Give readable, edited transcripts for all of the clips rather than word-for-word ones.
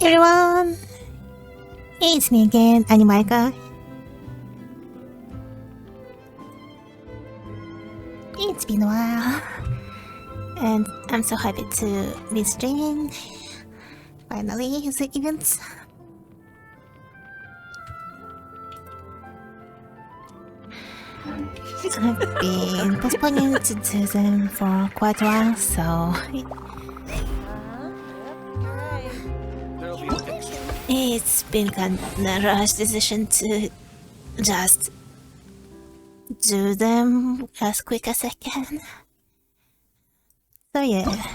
everyone! It's me again, Animaika. It's been a while, and I'm so happy to be streaming. Finally, the events. I've been postponing to do them for quite a while, so it's been kind of a rush decision to just do them as quick as I can. So yeah,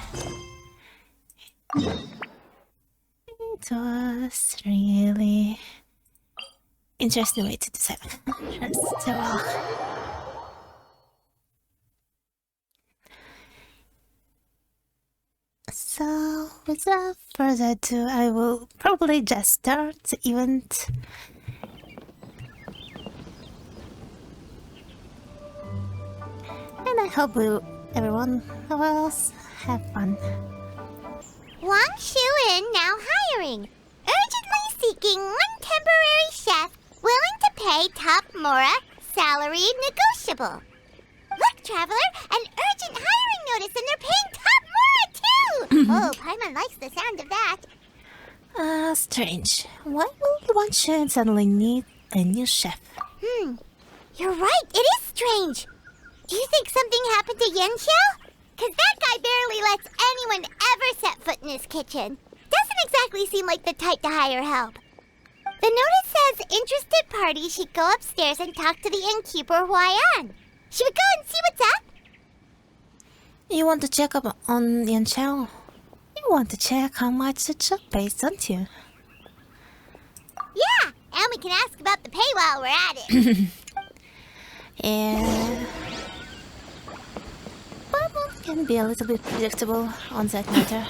it was really interesting way to decide. So So, without further ado, I will probably just start the event. And I hope everyone will have fun. Wang Shu-in now hiring. Urgently seeking one temporary chef willing to pay top Mora, salary negotiable. Look, Traveler, an urgent hiring notice and they're paying top Mora too! Oh, Paimon likes the sound of that. Strange. Why would Wang Shu suddenly need a new chef? You're right, it is strange. Do you think something happened to Yanxiao? Cause that guy barely lets anyone ever set foot in his kitchen. Doesn't exactly seem like the type to hire help. The notice says interested parties should go upstairs and talk to the innkeeper Huayan. Should we go and see what's up? You want to check up on Yanxiao? You want to check how much the job pays, don't you? Yeah, and we can ask about the pay while we're at it. Yeah. Paimon can be a little bit predictable on that matter.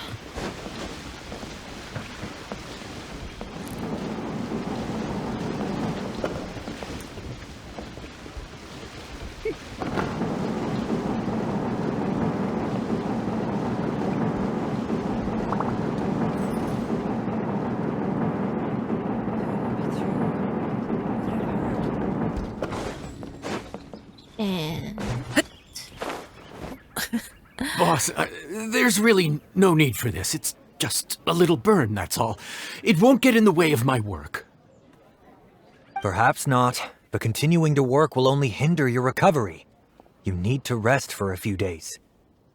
Boss, there's really no need for this. It's just a little burn, that's all. It won't get in the way of my work. Perhaps not, but continuing to work will only hinder your recovery. You need to rest for a few days.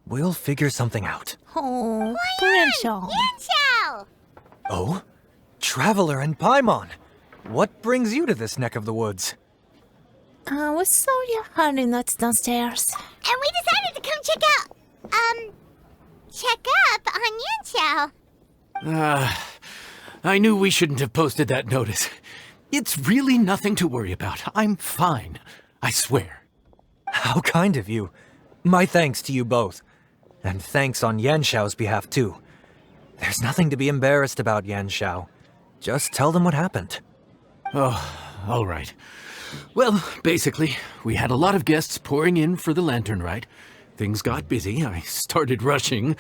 We'll figure something out. Oh, Yanxiao. Yanxiao! Oh? Traveler and Paimon! What brings you to this neck of the woods? We saw your honey nuts downstairs. And we decided to come check up on Yanxiao. I knew we shouldn't have posted that notice. It's really nothing to worry about. I'm fine. I swear. How kind of you. My thanks to you both. And thanks on Yanxiao's behalf, too. There's nothing to be embarrassed about, Yanxiao. Just tell them what happened. Oh, all right. Well, basically, we had a lot of guests pouring in for the lantern rite. Things got busy, I started rushing,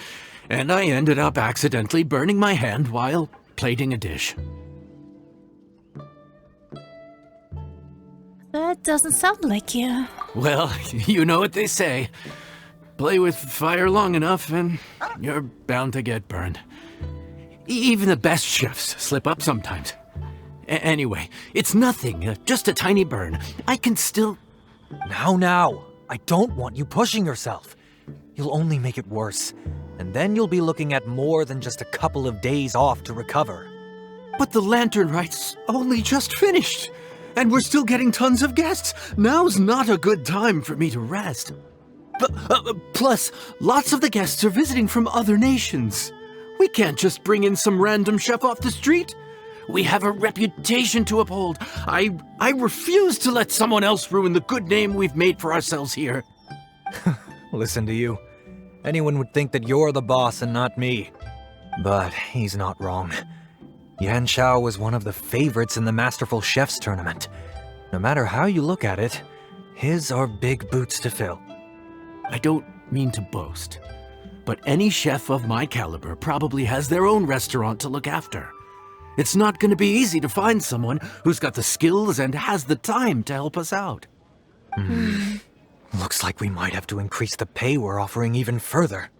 and I ended up accidentally burning my hand while plating a dish. That doesn't sound like you. Well, you know what they say. Play with fire long enough and you're bound to get burned. Even the best chefs slip up sometimes. Anyway, it's nothing, just a tiny burn. I can still... Now, I don't want you pushing yourself. You'll only make it worse, and then you'll be looking at more than just a couple of days off to recover. But the lantern rite's only just finished, and we're still getting tons of guests. Now's not a good time for me to rest. Plus, lots of the guests are visiting from other nations. We can't just bring in some random chef off the street. We have a reputation to uphold. I refuse to let someone else ruin the good name we've made for ourselves here. Listen to you. Anyone would think that you're the boss and not me. But he's not wrong. Yanxiao was one of the favorites in the Masterful Chefs tournament. No matter how you look at it, his are big boots to fill. I don't mean to boast, but any chef of my caliber probably has their own restaurant to look after. It's not going to be easy to find someone who's got the skills and has the time to help us out. Looks like we might have to increase the pay we're offering even further.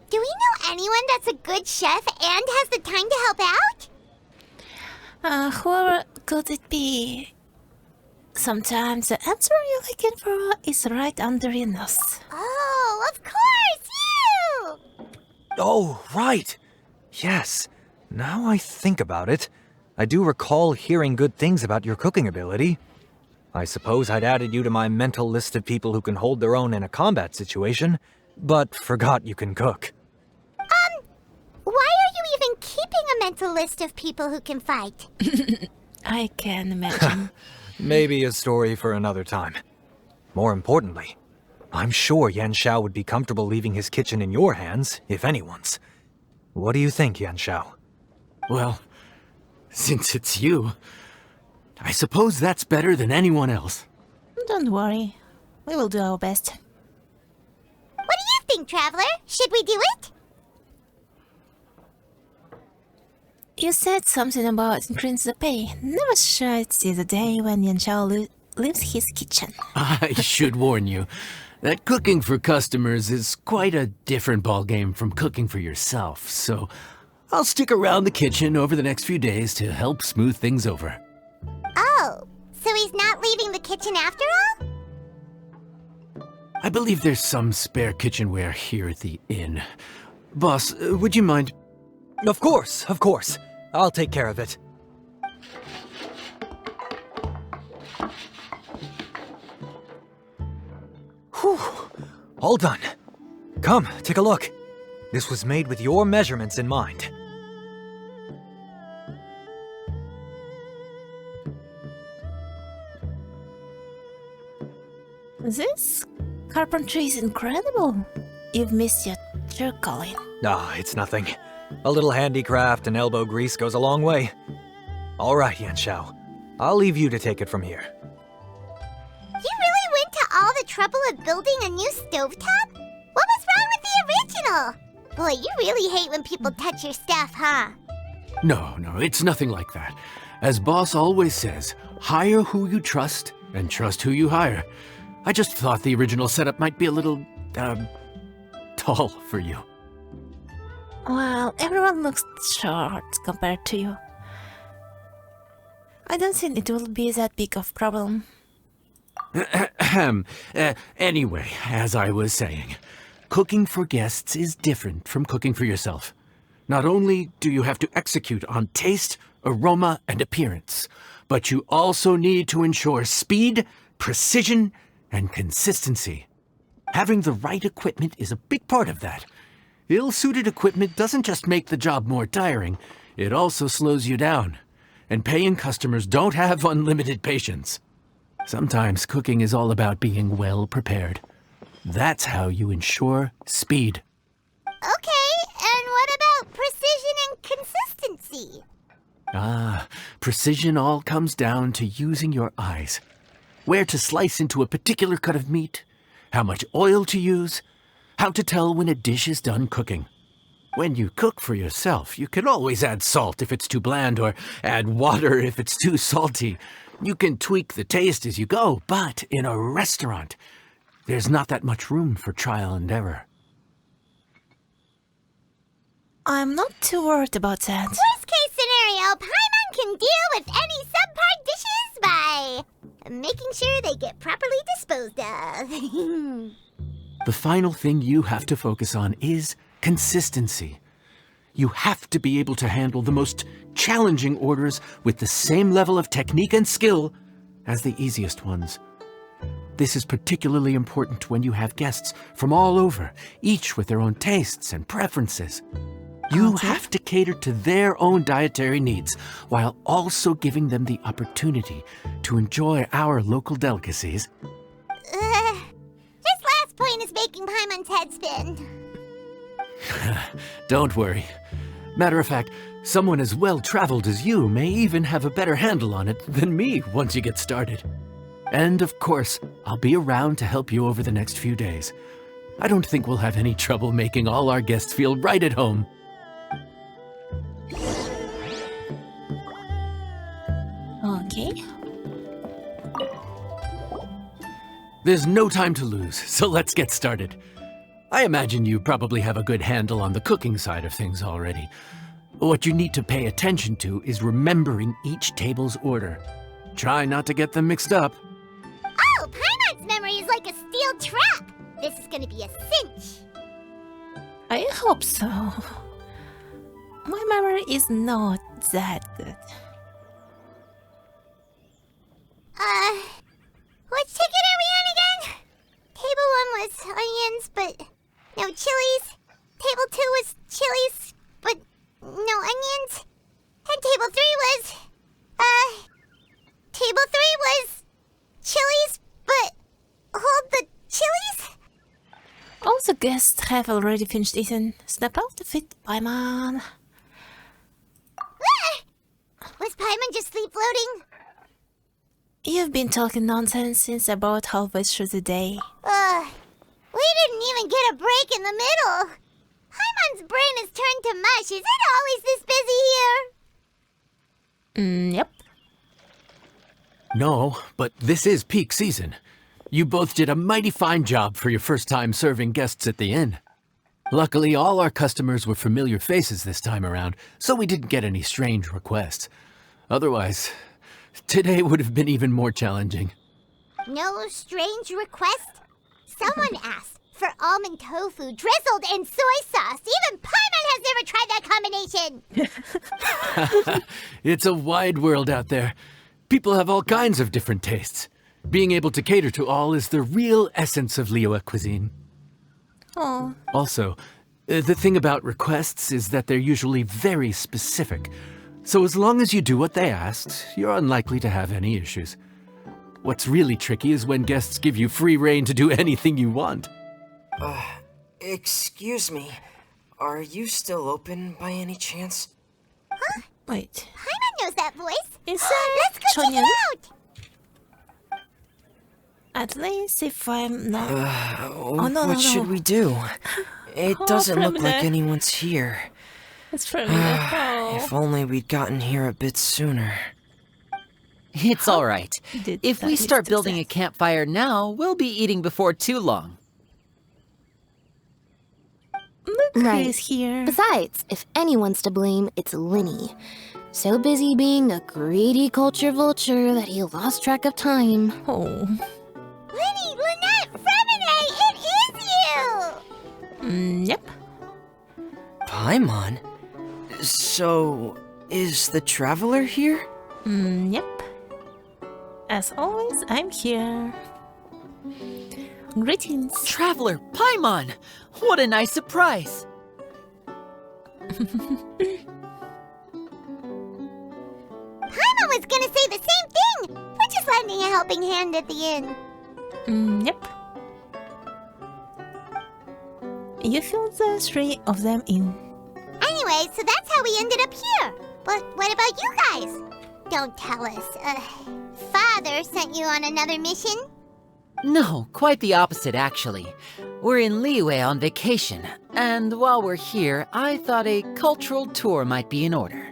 Do we know anyone that's a good chef and has the time to help out? Whoever could it be? Sometimes the answer you're looking for is right under your nose. Oh, of course, you! Oh, right. Yes. Now I think about it, I do recall hearing good things about your cooking ability. I suppose I'd added you to my mental list of people who can hold their own in a combat situation, but forgot you can cook. Why are you even keeping a mental list of people who can fight? I can imagine. Maybe a story for another time. More importantly, I'm sure Yan Xiao would be comfortable leaving his kitchen in your hands, if anyone's. What do you think, Yan Xiao? Well, since it's you, I suppose that's better than anyone else. Don't worry. We will do our best. What do you think, Traveler? Should we do it? You said something about increasing the pay. Never sure I'd see the day when Yan Xiao leaves his kitchen. I should warn you that cooking for customers is quite a different ballgame from cooking for yourself, so I'll stick around the kitchen over the next few days to help smooth things over. Oh, so he's not leaving the kitchen after all? I believe there's some spare kitchenware here at the inn. Boss, would you mind? Of course, of course. I'll take care of it. Whew. All done. Come, take a look. This was made with your measurements in mind. This carpentry is incredible. You've missed your true calling. Ah, it's nothing. A little handicraft and elbow grease goes a long way. All right, Yan Xiao. I'll leave you to take it from here. You really went to all the trouble of building a new stovetop? What was wrong with the original? Boy, you really hate when people touch your stuff, huh? No, it's nothing like that. As Boss always says, hire who you trust and trust who you hire. I just thought the original setup might be a little, tall for you. Well, everyone looks short compared to you. I don't think it will be that big of a problem. Anyway, as I was saying, cooking for guests is different from cooking for yourself. Not only do you have to execute on taste, aroma, and appearance, but you also need to ensure speed, precision, and consistency. Having the right equipment is a big part of that. Ill-suited equipment doesn't just make the job more tiring, it also slows you down. And paying customers don't have unlimited patience. Sometimes cooking is all about being well prepared. That's how you ensure speed. Okay, and what about precision and consistency? Precision all comes down to using your eyes. Where to slice into a particular cut of meat, how much oil to use, how to tell when a dish is done cooking. When you cook for yourself, you can always add salt if it's too bland or add water if it's too salty. You can tweak the taste as you go, but in a restaurant, there's not that much room for trial and error. I'm not too worried about that. Worst case scenario, Paimon can deal with any subpar dishes by making sure they get properly disposed of. The final thing you have to focus on is consistency. You have to be able to handle the most challenging orders with the same level of technique and skill as the easiest ones. This is particularly important when you have guests from all over, each with their own tastes and preferences. You have to cater to their own dietary needs while also giving them the opportunity to enjoy our local delicacies. This last point is making Paimon's head spin. Don't worry. Matter of fact, someone as well-traveled as you may even have a better handle on it than me once you get started. And of course, I'll be around to help you over the next few days. I don't think we'll have any trouble making all our guests feel right at home. Okay. There's no time to lose, so let's get started. I imagine you probably have a good handle on the cooking side of things already. What you need to pay attention to is remembering each table's order. Try not to get them mixed up. Oh, Paimon's memory is like a steel trap. This is gonna be a cinch. I hope so. My memory is not that good. Which ticket are we on again? Table 1 was onions, but no chilies. Table 2 was chilies, but no onions. And table 3 was, table 3 was chilies, but hold the chilies? All the guests have already finished eating. Snap out of it, Paimon. Was Paimon just sleep floating? You've been talking nonsense since about halfway through the day. We didn't even get a break in the middle. Paimon's brain has turned to mush. Is it always this busy here? Yep. No, but this is peak season. You both did a mighty fine job for your first time serving guests at the inn. Luckily, all our customers were familiar faces this time around, so we didn't get any strange requests. Otherwise, today would have been even more challenging. No strange request? Someone asked for almond tofu drizzled in soy sauce. Even Paimon has never tried that combination. It's a wide world out there. People have all kinds of different tastes. Being able to cater to all is the real essence of Liyue cuisine. Oh. Also, the thing about requests is that they're usually very specific. So as long as you do what they asked, you're unlikely to have any issues. What's really tricky is when guests give you free rein to do anything you want. Excuse me. Are you still open by any chance? Wait. Paimon knows that voice. Is that Let's go check Chonyan? it out. At least if I'm not... Oh, no, What should we do? It doesn't look like probably. anyone's here. It's probably not. If only we'd gotten here a bit sooner. It's all right. Did If that we start list building a exist? campfire now, we'll be eating before too long. Look Right. who's here. Besides, if anyone's to blame, it's Linny. So busy being a greedy culture vulture that he lost track of time. Oh. Linny, Lynette, Fremine, it is you! Yep. Paimon? So, is the traveler here? Yep. As always, I'm here. Greetings. Traveler, Paimon! What a nice surprise! Paimon was gonna say the same thing. We're just lending a helping hand at the inn. Yep. You filled the three of them in. Anyway, so that's how we ended up here. But what about you guys? Don't tell us. Father sent you on another mission? No, quite the opposite, actually. We're in Liyue on vacation, and while we're here, I thought a cultural tour might be in order.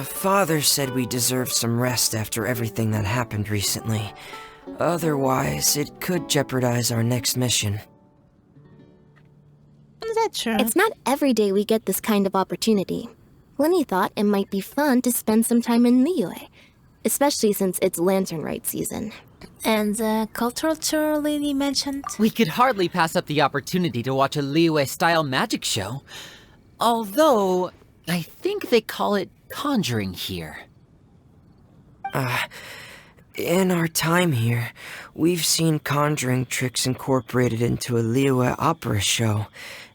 Father said we deserve some rest after everything that happened recently. Otherwise, it could jeopardize our next mission. That's true. It's not every day we get this kind of opportunity. Linny thought it might be fun to spend some time in Liyue, especially since it's Lantern Rite season. And the cultural tour lady mentioned. We could hardly pass up the opportunity to watch a Liyue-style magic show. Although, I think they call it conjuring here. In our time here, we've seen conjuring tricks incorporated into a Liyue opera show,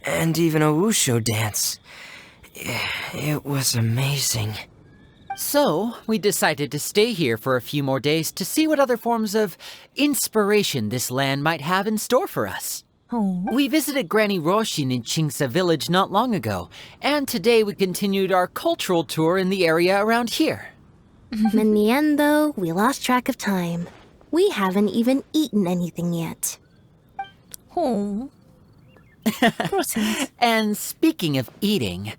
and even a wushu dance. It was amazing. So, we decided to stay here for a few more days to see what other forms of inspiration this land might have in store for us. Oh. We visited Granny Roshin in Chingsa village not long ago, and today we continued our cultural tour in the area around here. In the end, though, we lost track of time. We haven't even eaten anything yet. Oh. Proteins. And speaking of eating,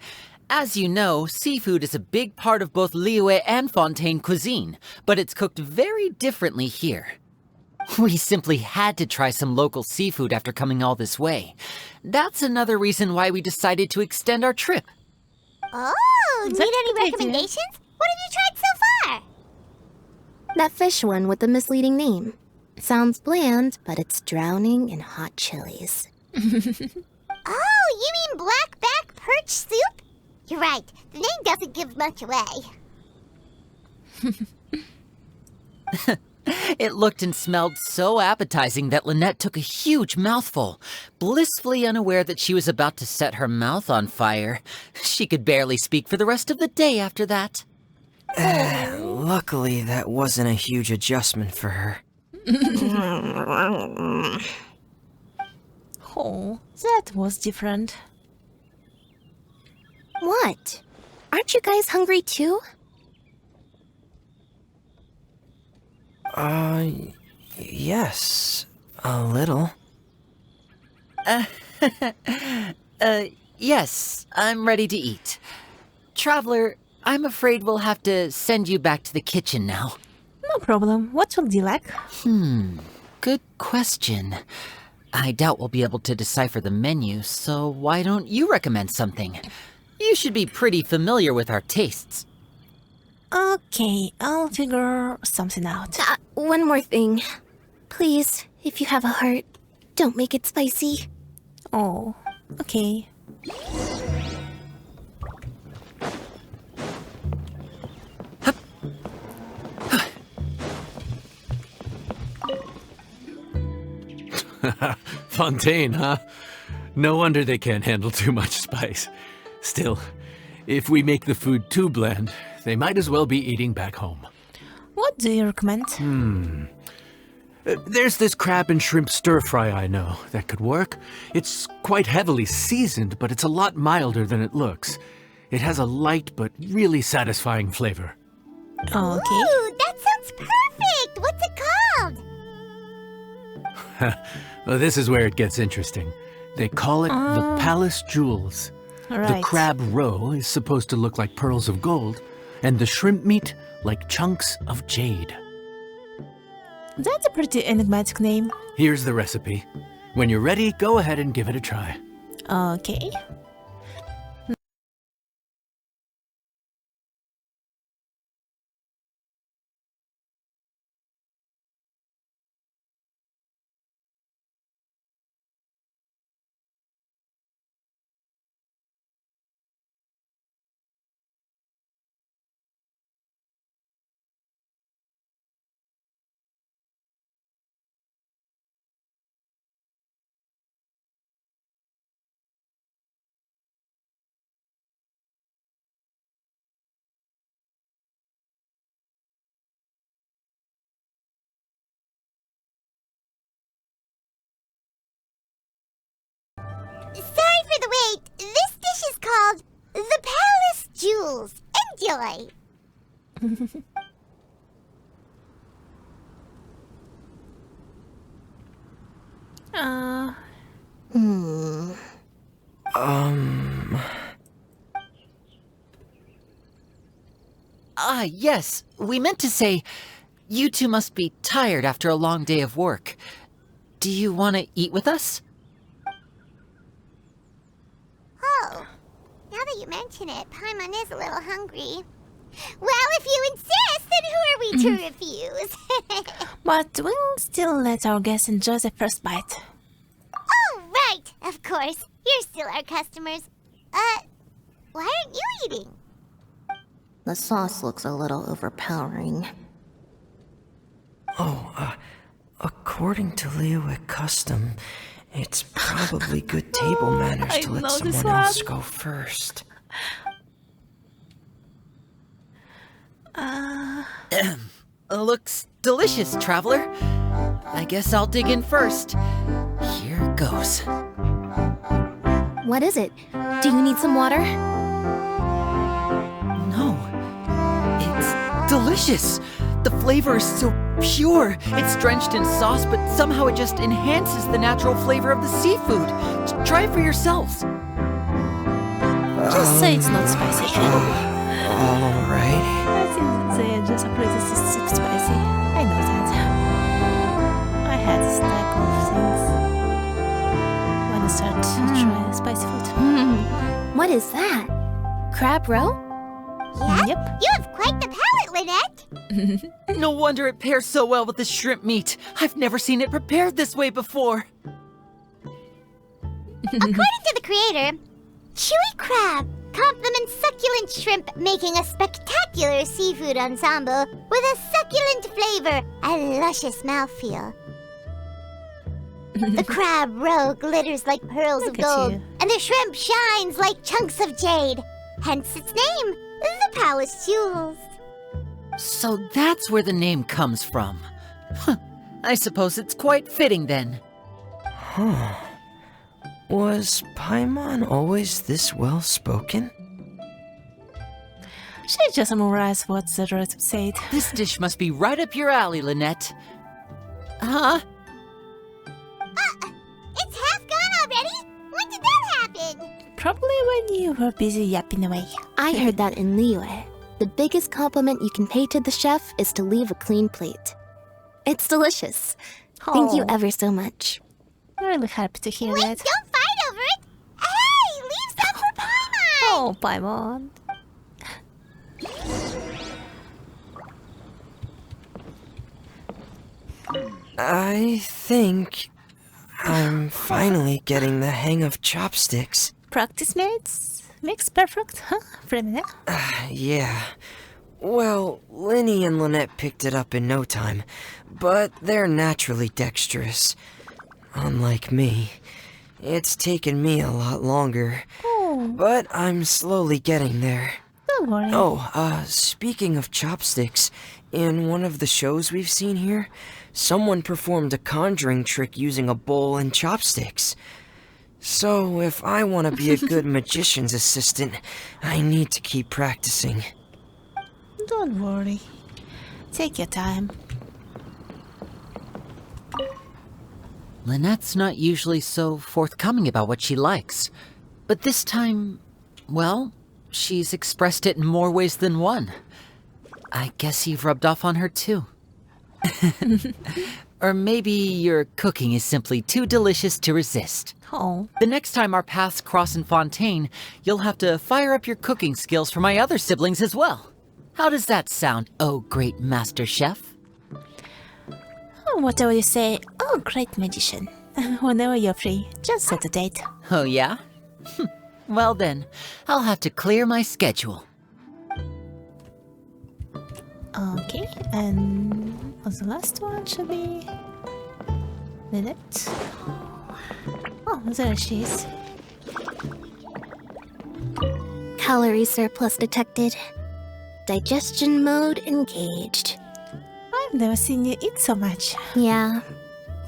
As you know, seafood is a big part of both Liyue and Fontaine cuisine, but it's cooked very differently here. We simply had to try some local seafood after coming all this way. That's another reason why we decided to extend our trip. Oh, That's need a any good idea. recommendations? What have you tried so far? That fish one with the misleading name. Sounds bland, but it's drowning in hot chilies. Oh, you mean blackback perch soup? You're right. The name doesn't give much away. It looked and smelled so appetizing that Lynette took a huge mouthful, blissfully unaware that she was about to set her mouth on fire. She could barely speak for the rest of the day after that. Luckily, that wasn't a huge adjustment for her. Oh, that was different. What? Aren't you guys hungry too? Yes, a little. Yes, I'm ready to eat. Traveler, I'm afraid we'll have to send you back to the kitchen now. No problem. What would you like? Good question. I doubt we'll be able to decipher the menu, so why don't you recommend something? You should be pretty familiar with our tastes. Okay, I'll figure something out. One more thing. Please, if you have a heart, don't make it spicy. Oh, okay. Fontaine, huh? No wonder they can't handle too much spice. Still, if we make the food too bland, they might as well be eating back home. What do you recommend? There's this crab and shrimp stir-fry I know that could work. It's quite heavily seasoned, but it's a lot milder than it looks. It has a light but really satisfying flavor. Okay. Ooh, that sounds perfect! What's it called? Well, this is where it gets interesting. They call it the Palace Jewels. The Right. crab roe is supposed to look like pearls of gold, and the shrimp meat like chunks of jade. That's a pretty enigmatic name. Here's the recipe. When you're ready, go ahead and give it a try. Okay. Sorry for the wait. This dish is called the Palace Jewels. Enjoy! Yes, we meant to say, you two must be tired after a long day of work. Do you want to eat with us? Oh, now that you mention it, Paimon is a little hungry. Well, if you insist, then who are we to refuse? But we'll still let our guests enjoy the first bite. Oh, right, of course. You're still our customers. Why aren't you eating? The sauce looks a little overpowering. According to Liyue custom, it's probably good table manners I to let know this someone else one. go first. Looks delicious, Traveler. I guess I'll dig in first. Here goes. What is it? Do you need some water? No, it's delicious. The flavor is so pure. It's drenched in sauce, but somehow it just enhances the natural flavor of the seafood. Try it for yourselves. Just say it's not spicy. Alright. I think they just approve this is too spicy. I know that. I had this type of things when I started to try spicy food. What is that? Crab roe? Yeah? Yep. You have quite the palate, Lynette. No wonder it pairs so well with the shrimp meat. I've never seen it prepared this way before. According to the creator, chewy crab complements succulent shrimp, making a spectacular seafood ensemble with a succulent flavor and luscious mouthfeel. The crab roe glitters like pearls Look of at gold, you. and the shrimp shines like chunks of jade. Hence its name, the Palace Jewels. So that's where the name comes from. Huh. I suppose it's quite fitting then. Huh. Was Paimon always this well spoken? She just memorized what the recipe said. This dish must be right up your alley, Lynette. Huh? It's half gone already? When did that happen? Probably when you were busy yapping away. I heard that in Liyue. The biggest compliment you can pay to the chef is to leave a clean plate. It's delicious. Thank you Oh. ever so much. I'm really happy to hear Wait, that. don't fight over it! Hey, leave some for Paimon! Oh, Paimon. I think I'm finally getting the hang of chopsticks. Practice makes perfect, huh? Friend, Yeah. Well, Linny and Lynette picked it up in no time, but they're naturally dexterous. Unlike me, it's taken me a lot longer, Oh, but I'm slowly getting there. don't worry. Oh, speaking of chopsticks, in one of the shows we've seen here, someone performed a conjuring trick using a bowl and chopsticks. So, if I want to be a good magician's assistant, I need to keep practicing. Don't worry. Take your time. Lynette's not usually so forthcoming about what she likes. But this time, well, she's expressed it in more ways than one. I guess you've rubbed off on her too. Or maybe your cooking is simply too delicious to resist. Oh, The next time our paths cross in Fontaine, you'll have to fire up your cooking skills for my other siblings as well. How does that sound, oh great master chef? whatever you say. Oh, great magician. Whenever you're free, just set a date. Oh yeah? Well then, I'll have to clear my schedule. Okay, and the last one should be Lynette. Oh, there she is. Calorie surplus detected. Digestion mode engaged. I've never seen you eat so much. Yeah.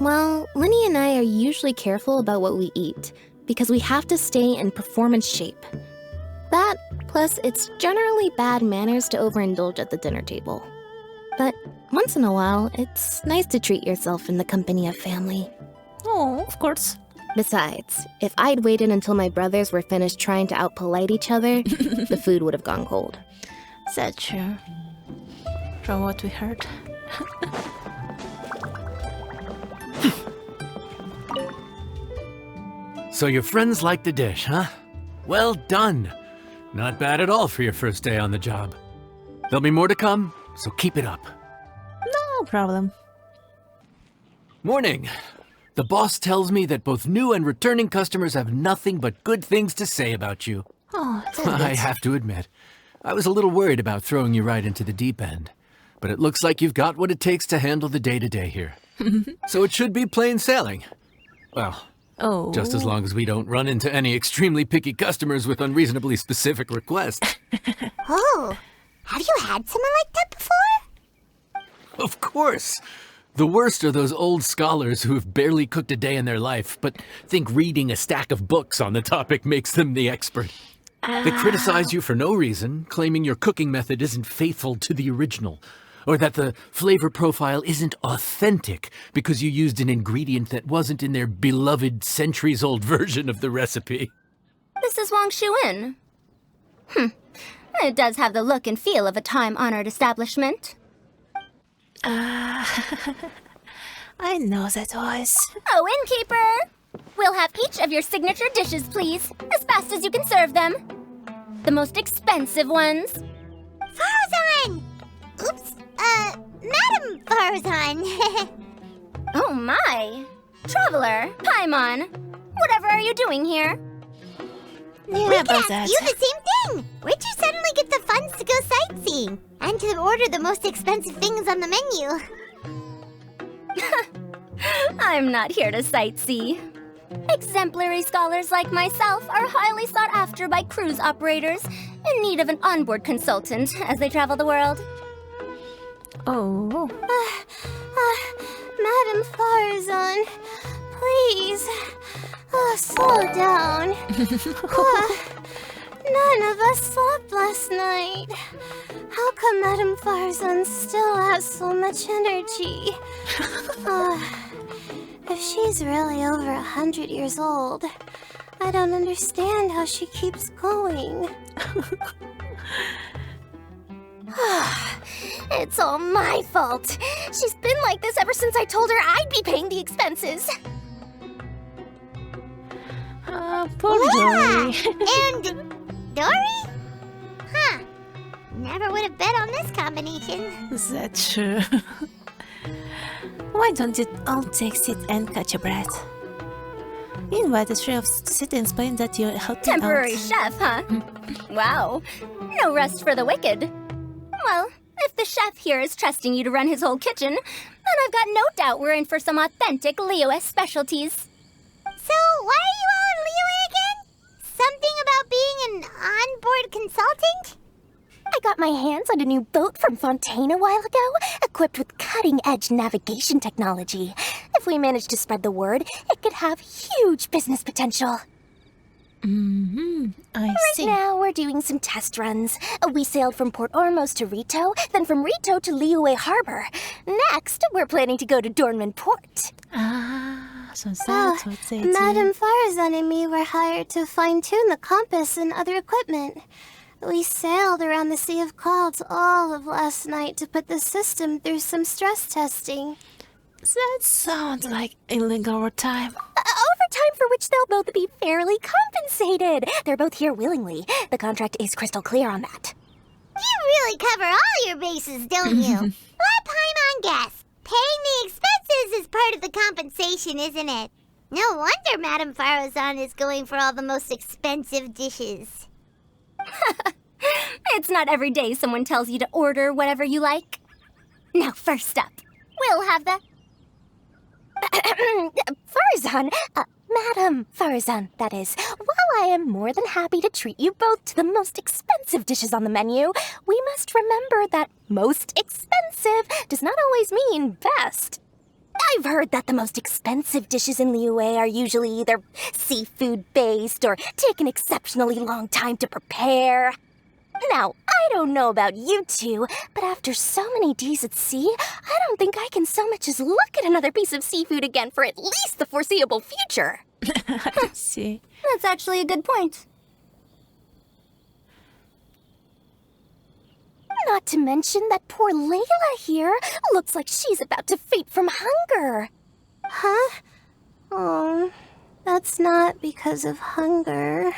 Well, Linny and I are usually careful about what we eat because we have to stay in performance shape. That, plus it's generally bad manners to overindulge at the dinner table. But once in a while, it's nice to treat yourself in the company of family. Oh, of course. Besides, if I'd waited until my brothers were finished trying to outpolite each other, the food would have gone cold. That's true. From what we heard. So your friends like the dish, huh? Well done. Not bad at all for your first day on the job. There'll be more to come, so keep it up. No problem. Morning. The boss tells me that both new and returning customers have nothing but good things to say about you. Oh, that's I good. have to admit, I was a little worried about throwing you right into the deep end. But it looks like you've got what it takes to handle the day-to-day here. So it should be plain sailing. Well, Oh. just as long as we don't run into any extremely picky customers with unreasonably specific requests. Oh, have you had someone like that before? Of course. The worst are those old scholars who have barely cooked a day in their life, but think reading a stack of books on the topic makes them the expert. They criticize you for no reason, claiming your cooking method isn't faithful to the original, or that the flavor profile isn't authentic because you used an ingredient that wasn't in their beloved centuries-old version of the recipe. This is Wang Shuin. It does have the look and feel of a time-honored establishment. I know that voice. Oh, innkeeper! We'll have each of your signature dishes, please, as fast as you can serve them. The most expensive ones. Farazan! Oops, Madam Farazan. Oh my! Traveler, Paimon, whatever are you doing here? Yeah, We about can that. ask you the same thing! Where'd you suddenly get the funds to go sightseeing? And to order the most expensive things on the menu? I'm not here to sightsee. Exemplary scholars like myself are highly sought after by cruise operators in need of an onboard consultant as they travel the world. Oh. Madam Farazan, please, slow down. None of us slept last night. How come Madam Farazan still has so much energy? If she's really over 100 years old, I don't understand how she keeps going. It's all my fault. She's been like this ever since I told her I'd be paying the expenses. Poor Dory. And Dory? Huh. Never would have bet on this combination. That's true. Why don't you all take sit and catch a breath? Meanwhile, the three of us to sit and explain that you're helping Temporary out. chef, huh? Wow. No rest for the wicked. Well, if the chef here is trusting you to run his whole kitchen, then I've got no doubt we're in for some authentic Liyue specialties. So, why are you all in Liyue again? Something about being an onboard consultant? I got my hands on a new boat from Fontaine a while ago, equipped with cutting-edge navigation technology. If we manage to spread the word, it could have huge business potential. I see. Now we're doing some test runs. We sailed from Port Ormos to Rito, then from Rito to Liyue Harbor. Next, we're planning to go to Dornman Port. So that's what they do. Madam Farazan and me were hired to fine-tune the compass and other equipment. We sailed around the Sea of Clouds all of last night to put the system through some stress testing. That sounds like illegal overtime. Overtime for which they'll both be fairly compensated. They're both here willingly. The contract is crystal clear on that. You really cover all your bases, don't you? Let Paimon guess. Paying the expenses is part of the compensation, isn't it? No wonder Madame Farazan is going for all the most expensive dishes. It's not every day someone tells you to order whatever you like. Now, first up, we'll have the... Farazan, Madam Farazan, that is. While I am more than happy to treat you both to the most expensive dishes on the menu, we must remember that most expensive does not always mean best. I've heard that the most expensive dishes in Liyue are usually either seafood-based or take an exceptionally long time to prepare. Now, I don't know about you two, but after so many days at sea, I don't think I can so much as look at another piece of seafood again for at least the foreseeable future. I see. That's actually a good point. Not to mention that poor Layla here looks like she's about to faint from hunger. Huh? Oh, that's not because of hunger.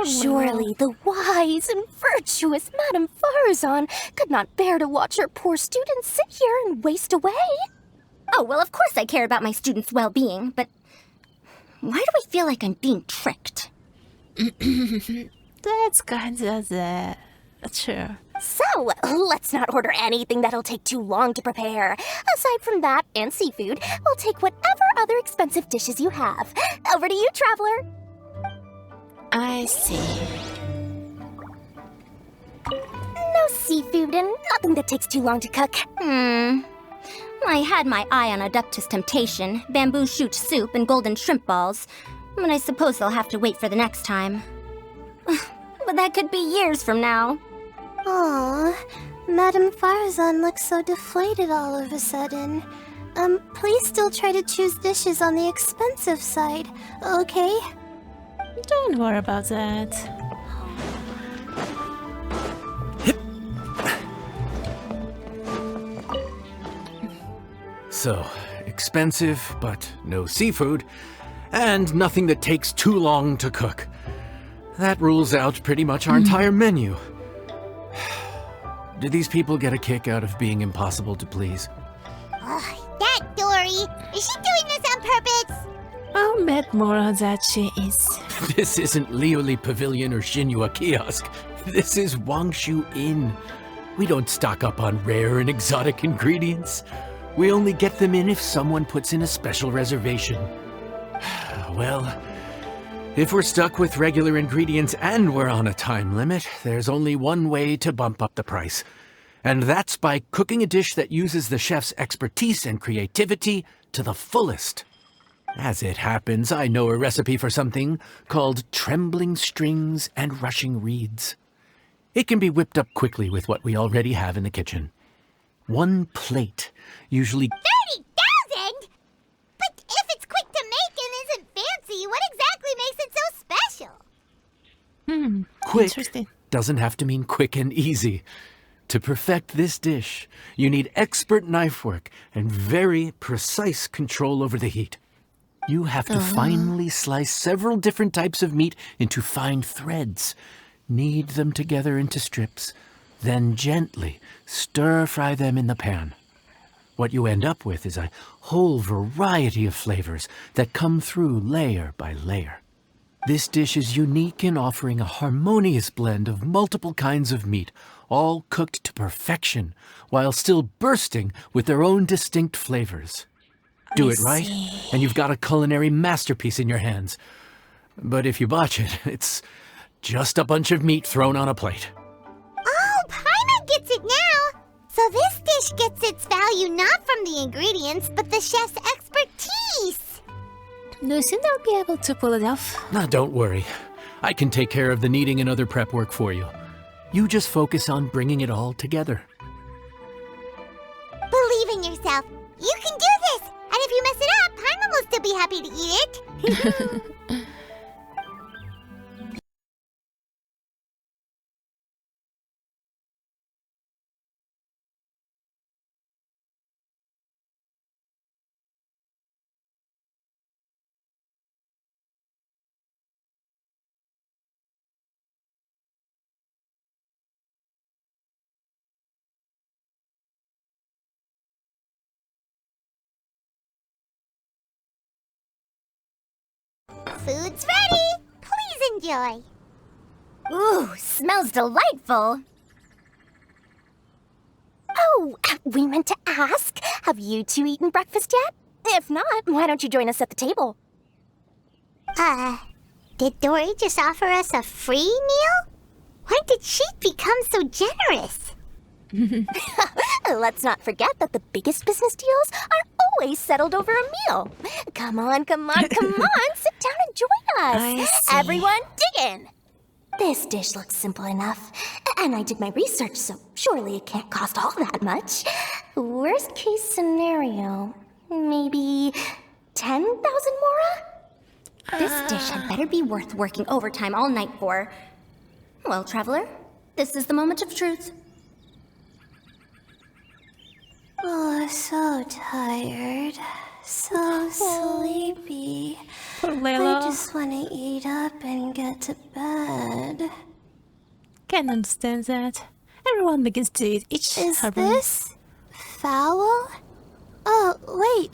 Surely the wise and virtuous Madame Farazan could not bear to watch her poor students sit here and waste away. Oh, well, of course I care about my students' well-being, but why do I feel like I'm being tricked? That's kind of the... Sure. So, let's not order anything that'll take too long to prepare. Aside from that and seafood, we'll take whatever other expensive dishes you have. Over to you, traveler. I see. No seafood and nothing that takes too long to cook. I had my eye on Adeptus Temptation, bamboo shoot soup, and golden shrimp balls. But I suppose they'll have to wait for the next time. But that could be years from now. Aw, Madame Farazan looks so deflated all of a sudden. Please still try to choose dishes on the expensive side, okay? Don't worry about that. So, expensive, but no seafood, and nothing that takes too long to cook. That rules out pretty much our entire menu. Do these people get a kick out of being impossible to please? Ugh, that Dory! Is she doing this on purpose? I'll bet more that she is. This isn't reaallllly Pavilion or Shinua Kiosk. This is Wangshu Inn. We don't stock up on rare and exotic ingredients. We only get them in if someone puts in a special reservation. Well, if we're stuck with regular ingredients and we're on a time limit, there's only one way to bump up the price. And that's by cooking a dish that uses the chef's expertise and creativity to the fullest. As it happens, I know a recipe for something called trembling strings and rushing reeds. It can be whipped up quickly with what we already have in the kitchen. One plate, usually 30,000? But if it's quick to make and isn't fancy, what exactly makes it so special? quick Interesting. doesn't have to mean quick and easy. To perfect this dish, you need expert knife work and very precise control over the heat. You have to finely slice several different types of meat into fine threads, knead them together into strips, then gently stir-fry them in the pan. What you end up with is a whole variety of flavors that come through layer by layer. This dish is unique in offering a harmonious blend of multiple kinds of meat, all cooked to perfection, while still bursting with their own distinct flavors. Do it right, and you've got a culinary masterpiece in your hands. But if you botch it, it's just a bunch of meat thrown on a plate. Oh, Paimon gets it now! So this dish gets its value not from the ingredients, but the chef's expertise! Do you think they'll be able to pull it off? Now, don't worry. I can take care of the kneading and other prep work for you. You just focus on bringing it all together. Believe in yourself. You can do this! And if you mess it up, Paimon will still be happy to eat it. Food's ready! Please enjoy. Ooh, smells delightful. Oh, we meant to ask, have you two eaten breakfast yet? If not, why don't you join us at the table? Did Dory just offer us a free meal? When did she become so generous? Let's not forget that the biggest business deals are always settled over a meal. Come on, come on, come on, sit down and join us. I see. Everyone, dig in. This dish looks simple enough, and I did my research, so surely it can't cost all that much. Worst case scenario, maybe 10,000 mora? This dish had better be worth working overtime all night for. Well, traveler, this is the moment of truth. Oh, so tired. So sleepy. Poor I Layla. just want to eat up and get to bed. Can't understand that. Everyone begins to eat each Is her this foul? Oh, wait.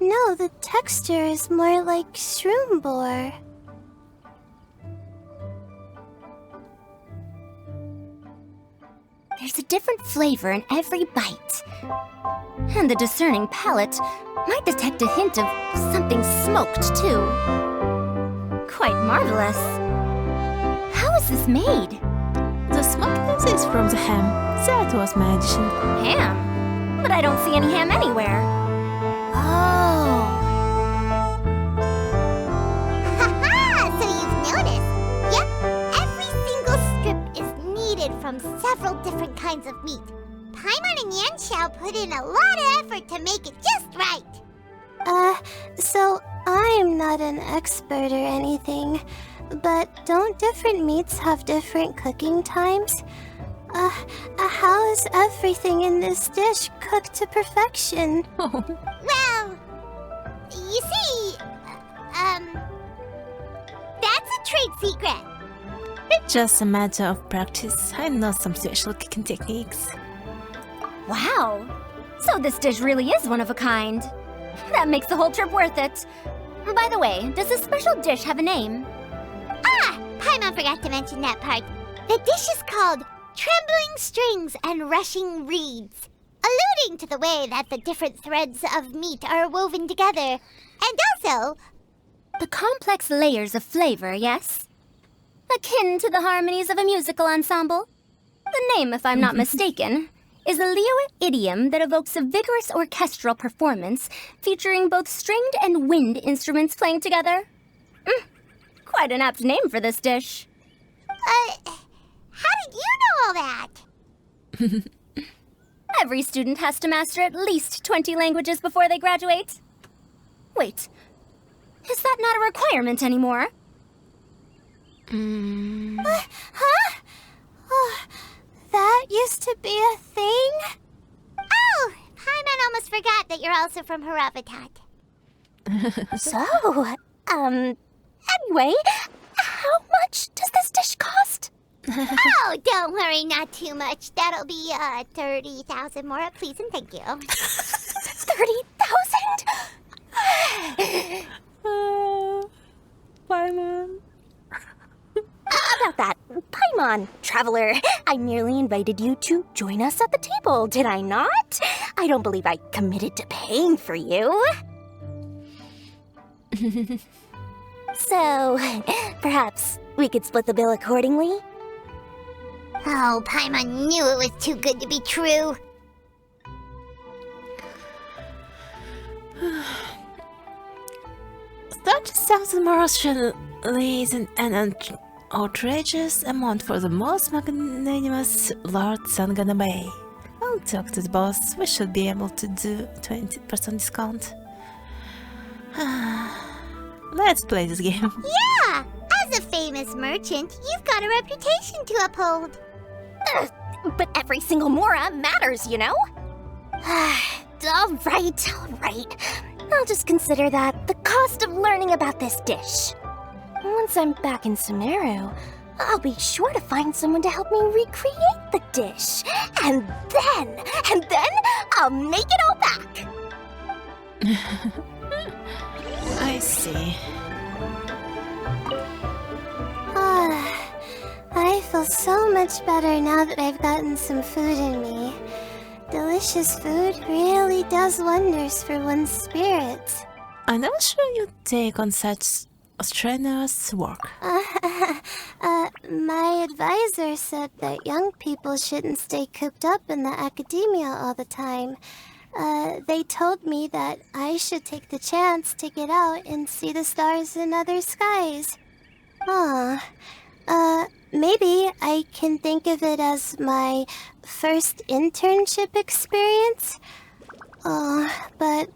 No, the texture is more like shroom boar. There's a different flavor in every bite. And the discerning palate might detect a hint of something smoked, too. Quite marvelous. How is this made? The smokiness is from the ham. That was my addition. Ham? But I don't see any ham anywhere. Oh. Haha! So you've noticed. Yep, every single strip is kneaded from several different kinds of meat. Paimon and Yanxiao put in a lot of effort to make it just right. So I'm not an expert or anything, but don't different meats have different cooking times? How is everything in this dish cooked to perfection? Well, you see, that's a trade secret. It's just a matter of practice. I know some special cooking techniques. Wow. So this dish really is one of a kind. That makes the whole trip worth it. By the way, does this special dish have a name? Ah! Paimon forgot to mention that part. The dish is called Trembling Strings and Rushing Reeds, alluding to the way that the different threads of meat are woven together. And also... The complex layers of flavor, yes? Akin to the harmonies of a musical ensemble? The name, if I'm not mistaken, is a Liyue idiom that evokes a vigorous orchestral performance featuring both stringed and wind instruments playing together. Quite an apt name for this dish. How did you know all that? Every student has to master at least 20 languages before they graduate. Wait, is that not a requirement anymore? Huh? Oh, that used to be a thing? Oh! Paimon almost forgot that you're also from Haravatat. So, anyway, how much does this dish cost? Oh, don't worry, not too much. That'll be, 30,000 more, please and thank you. 30,000? Paimon. About that, Paimon, traveler, I nearly invited you to join us at the table, did I not? I don't believe I committed to paying for you. So, perhaps we could split the bill accordingly? Oh, Paimon knew it was too good to be true. $30,000 is an outrageous amount for the most magnanimous Lord Sangana Bay. I'll talk to the boss. We should be able to do 20% discount. Let's play this game. Yeah! As a famous merchant, you've got a reputation to uphold. But every single mora matters, you know? All right. I'll just consider that the cost of learning about this dish. Once I'm back in Sumeru, I'll be sure to find someone to help me recreate the dish. And then I'll make it all back. I see. I feel so much better now that I've gotten some food in me. Delicious food really does wonders for one's spirit. I'm not sure you take on such strenuous work. My advisor said that young people shouldn't stay cooped up in the academia all the time. They told me that I should take the chance to get out and see the stars in other skies. Maybe I can think of it as my first internship experience. But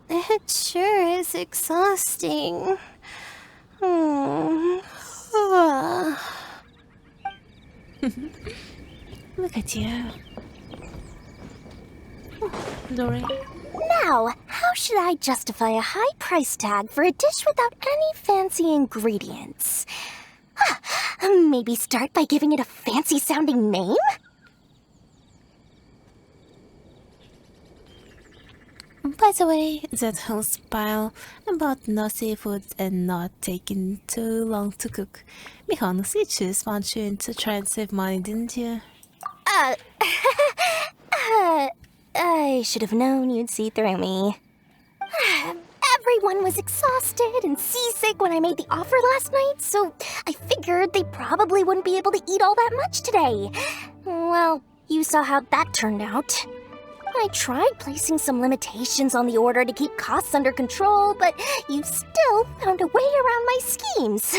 it sure is exhausting. Look at you. Dory. Now, how should I justify a high price tag for a dish without any fancy ingredients? Maybe start by giving it a fancy-sounding name? By the way, that whole spiel about no seafood and not taking too long to cook. Be honest, you just want you to try and save money, didn't you? I should have known you'd see through me. Everyone was exhausted and seasick when I made the offer last night, so I figured they probably wouldn't be able to eat all that much today. Well, you saw how that turned out. I tried placing some limitations on the order to keep costs under control, but you still found a way around my schemes.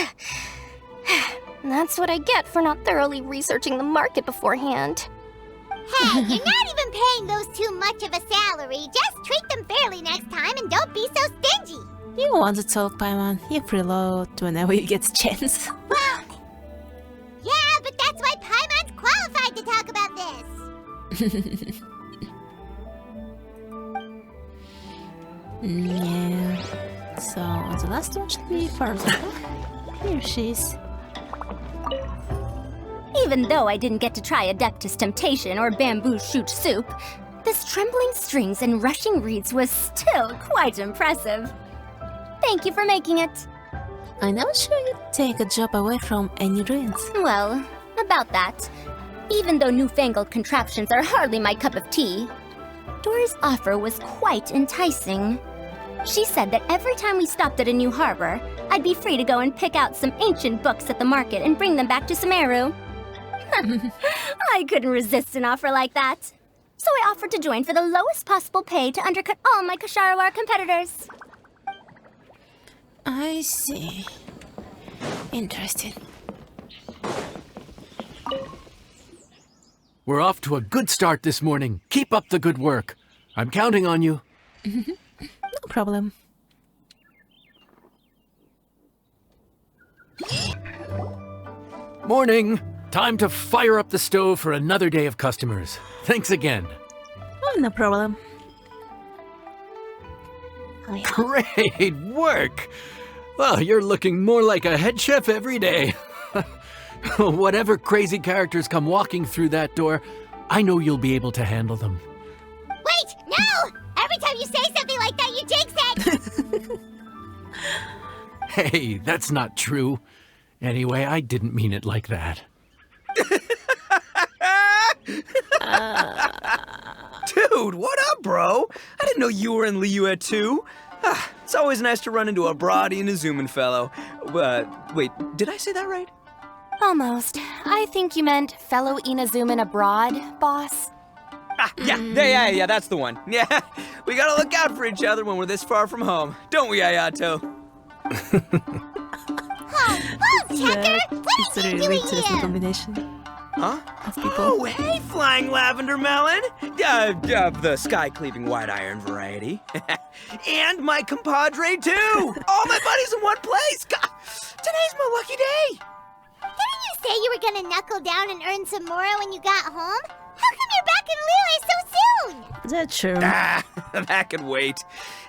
That's what I get for not thoroughly researching the market beforehand. Hey, you're not even paying those too much of a salary. Just treat them fairly next time and don't be so stingy. You want to talk, Paimon? You preload whenever you get a chance. Well, yeah, but that's why Paimon's qualified to talk about this. Yeah. So the last one should be Farza. Here she is. Even though I didn't get to try Adeptus Temptation or Bamboo Shoot Soup, this trembling strings and rushing reeds was still quite impressive. Thank you for making it. I never sure you take a job away from any ruins. Well, about that. Even though newfangled contraptions are hardly my cup of tea, Dora's offer was quite enticing. She said that every time we stopped at a new harbor, I'd be free to go and pick out some ancient books at the market and bring them back to Sumeru. I couldn't resist an offer like that. So I offered to join for the lowest possible pay to undercut all my Kasharawar competitors. I see. Interesting. We're off to a good start this morning. Keep up the good work. I'm counting on you. No problem. Morning. Time to fire up the stove for another day of customers. Thanks again. Oh, no problem. Oh, yeah. Great work. Well, you're looking more like a head chef every day. Whatever crazy characters come walking through that door, I know you'll be able to handle them. Wait, no! Every time you say something like that, you jinx it! Hey, that's not true. Anyway, I didn't mean it like that. Dude, what up, bro? I didn't know you were in Liyue too. It's always nice to run into a Brody and a Zoomin fellow. Wait, did I say that right? Almost. I think you meant fellow Inazuman abroad, boss. Yeah, that's the one. Yeah, we gotta look out for each other when we're this far from home. Don't we, Ayato? Checker, It's a really interesting combination. Huh? Of people. Oh, hey, Flying Lavender Melon! The sky-cleaving white iron variety. And my compadre, too! All my buddies in one place! God, today's my lucky day! Didn't you say you were gonna knuckle down and earn some more when you got home? How come you're back in Liyue so soon? That's true. That could wait.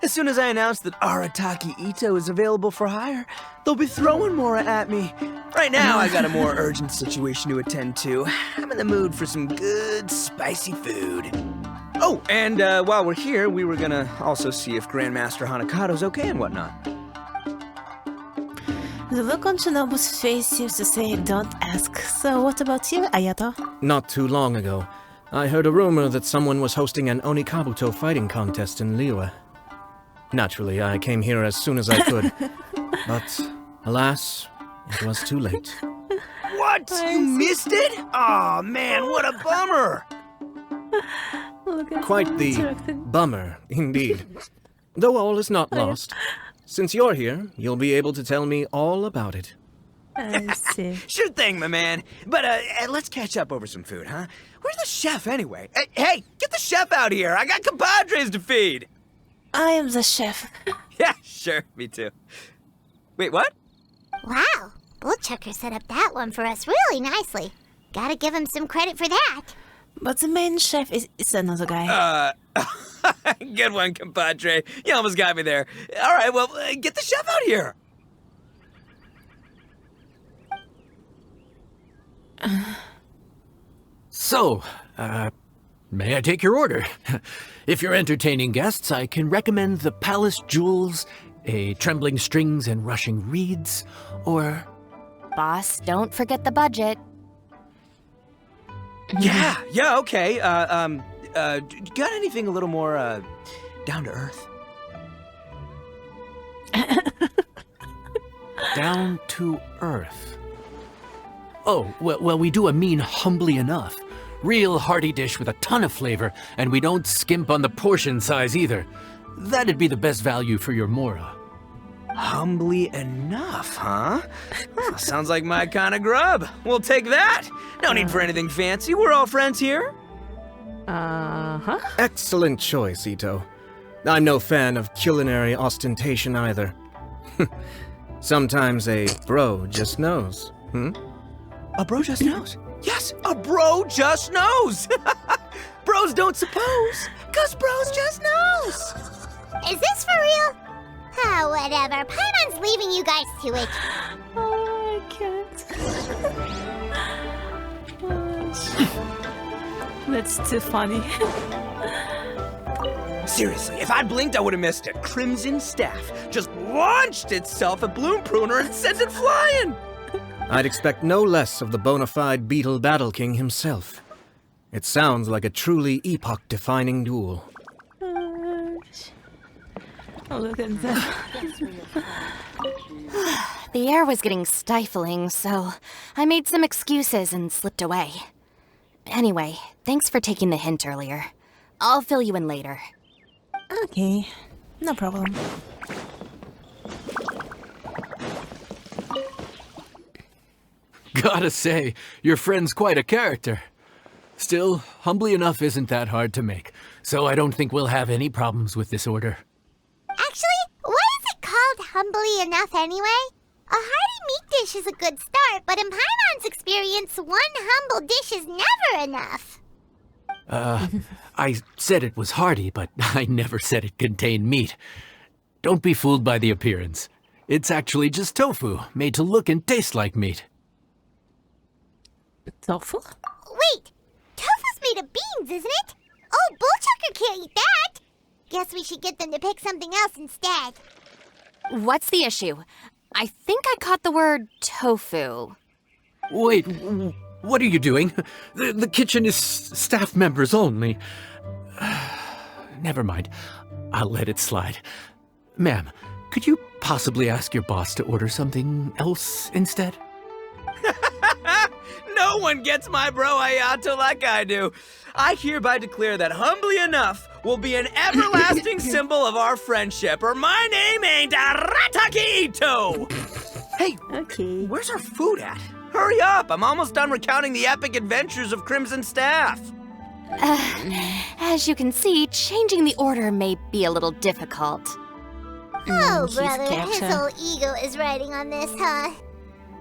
As soon as I announce that Arataki Ito is available for hire, they'll be throwing Mora at me. Right now, I got a more urgent situation to attend to. I'm in the mood for some good, spicy food. Oh, and while we're here, we were gonna also see if Grandmaster Hanakado's okay and whatnot. The look on Shinobu's face seems to say, don't ask. So what about you, Ayato? Not too long ago, I heard a rumor that someone was hosting an Onikabuto fighting contest in Liyue. Naturally, I came here as soon as I could. But, alas, it was too late. What? You missed it? Aw, man, what a bummer! Quite the bummer, indeed. Though all is not lost. Since you're here, you'll be able to tell me all about it. I see. Sure thing, my man. But let's catch up over some food, huh? Where's the chef, anyway? Hey, get the chef out here. I got compadres to feed. I am the chef. Yeah, sure. Me too. Wait, what? Wow, Bullchucker set up that one for us really nicely. Gotta give him some credit for that. But the main chef is another guy. Good one, compadre. You almost got me there. All right, well, get the chef out here. So, may I take your order? If you're entertaining guests, I can recommend the Palace Jewels, a Trembling Strings and Rushing Reeds, or... Boss, don't forget the budget. Yeah, okay. Got anything a little more, down to earth? Down to earth. Oh, well, we do a mean humbly enough. Real hearty dish with a ton of flavor, and we don't skimp on the portion size either. That'd be the best value for your Mora. Humbly enough, huh? Well, sounds like my kind of grub. We'll take that. No need for anything fancy. We're all friends here. Uh-huh. Excellent choice, Ito. I'm no fan of culinary ostentation either. Sometimes a bro just knows, A bro just knows. Yes, a bro just knows. Bros don't suppose, 'cause bros just knows. Is this for real? Ah, whatever. Paimon's leaving you guys to it. Oh, I can't. That's too funny. Seriously, if I blinked, I would have missed it. Crimson Staff just launched itself at Bloom Pruner and sent it flying. I'd expect no less of the bona fide Beetle Battle King himself. It sounds like a truly epoch-defining duel. Oh, look at that. The air was getting stifling, so I made some excuses and slipped away. Anyway, thanks for taking the hint earlier. I'll fill you in later. Okay, no problem. Gotta say, your friend's quite a character. Still, humbly enough isn't that hard to make, so I don't think we'll have any problems with this order. Actually, why is it called humbly enough anyway? A hearty meat dish is a good start, but in Paimon's experience, one humble dish is never enough. I said it was hearty, but I never said it contained meat. Don't be fooled by the appearance. It's actually just tofu, made to look and taste like meat. Tofu? Wait, tofu's made of beans, isn't it? Oh, Bullchucker can't eat that. Guess we should get them to pick something else instead. What's the issue? I think I caught the word tofu. Wait, what are you doing? The kitchen is staff members only. Never mind. I'll let it slide. Ma'am, could you possibly ask your boss to order something else instead? No one gets my bro Ayato like I do. I hereby declare that humbly enough will be an everlasting symbol of our friendship, or my name ain't Arataki Ito. Hey, Okay. where's our food at? Hurry up, I'm almost done recounting the epic adventures of Crimson Staff. As you can see, changing the order may be a little difficult. Oh, He's brother, his captured. whole ego is riding on this, huh?